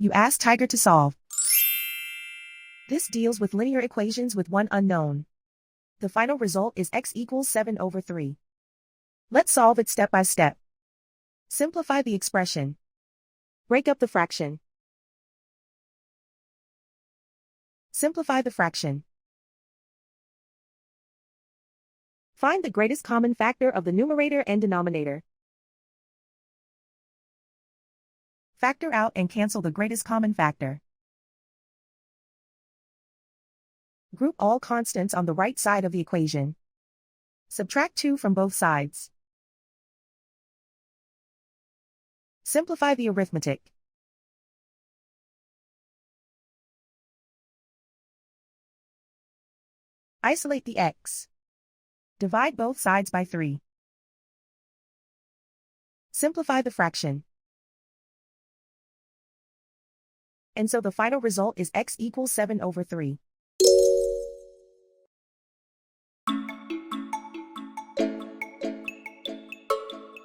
You ask Tiger to solve. This deals with linear equations with one unknown. The final result is x equals 7/3. Let's solve it step by step. Simplify the expression. Break up the fraction. Simplify the fraction. Find the greatest common factor of the numerator and denominator. Factor out and cancel the greatest common factor. Group all constants on the right side of the equation. Subtract 2 from both sides. Simplify the arithmetic. Isolate the x. Divide both sides by 3. Simplify the fraction. And so the final result is x equals 7/3.